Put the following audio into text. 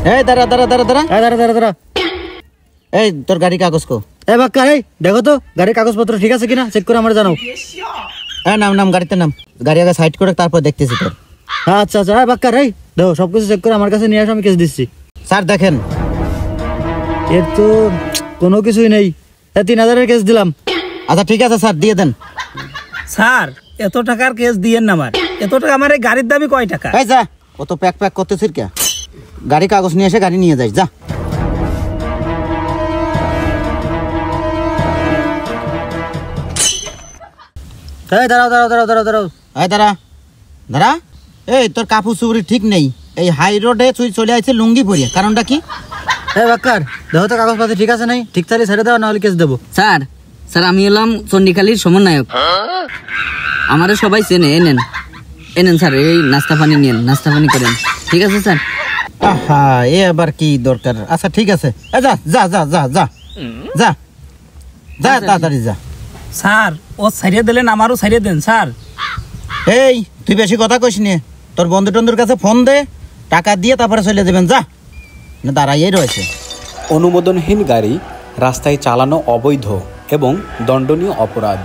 এই দাঁড়া দাঁড়া দাঁড়া দাঁড়া দাঁড়া দাঁড়া দাঁড়া। এই তোর গাড়ি কাগজ কো? এ বাক্কা, এই দেখো তো গাড়ির কাগজপত্র ঠিক আছে কিনা, চেক করে আমার জানাও। হ্যাঁ নাম নাম, গাড়িতে নাম। গাড়ি আগে সাইড করে তারপর দেখতেছি তোর। আচ্ছা আচ্ছা, হ্যাঁ বাক্কা, এই দেখো সবকিছু চেক করে আমার কাছে নিয়ে আসো, আমি কেস দিচ্ছি। স্যার দেখেন, এর তো কোনো কিছুই নেই। 3000-এর কেস দিলাম। আচ্ছা ঠিক আছে স্যার, দিয়ে দেন। স্যার এত টাকার কেস দিয়েন না আমার। এত টাকা আমার এই গাড়ির দামই কয় টাকা? এই যা, ও তো প্যাক প্যাক করতেছিস কে? গাড়ি কাগজ নিয়ে এসে গাড়ি নিয়ে যাই যা। এই দাঁড়াও দাঁড়াও দাঁড়াও দাঁড়াও দাঁড়াও। এই দাঁড়া দাঁড়া। এই তোর কাপড় চুপড়ি ঠিক নেই, এই হাই রোডে তুই চলে আসছে লুঙ্গি পরিয়ে, কারণটা কি? এই বাক্কার দেখো তো কাগজপাতি ঠিক আছে নাই, ঠিক তাহলে ছেড়ে দাও, নাহলে কেস দেবো। স্যার স্যার আমি এলাম চন্ডিখালির সমন্বয়ক, আমারও সবাই চেনে। এনেন এনেন স্যার, এই নাস্তা পানি নিয়েন, নাস্তা পানি করেন। ঠিক আছে স্যার। আহা, এ আবার কি দরকার? আচ্ছা ঠিক আছে, যা যা যা যা যা যা যা, তাড়াতাড়ি যা। স্যার ও ছাড়িয়ে দিলেন, আমারও ছাড়িয়ে দেন স্যার। এই তুই বেশি কথা কইস নি, তোর বন্ধু টন্ধুর কাছে ফোন দে, টাকা দিয়ে তারপরে চলে যাবেন যা, না দাঁড়াইয়েই রয়েছে। অনুমোদনহীন গাড়ি রাস্তায় চালানো অবৈধ এবং দণ্ডনীয় অপরাধ।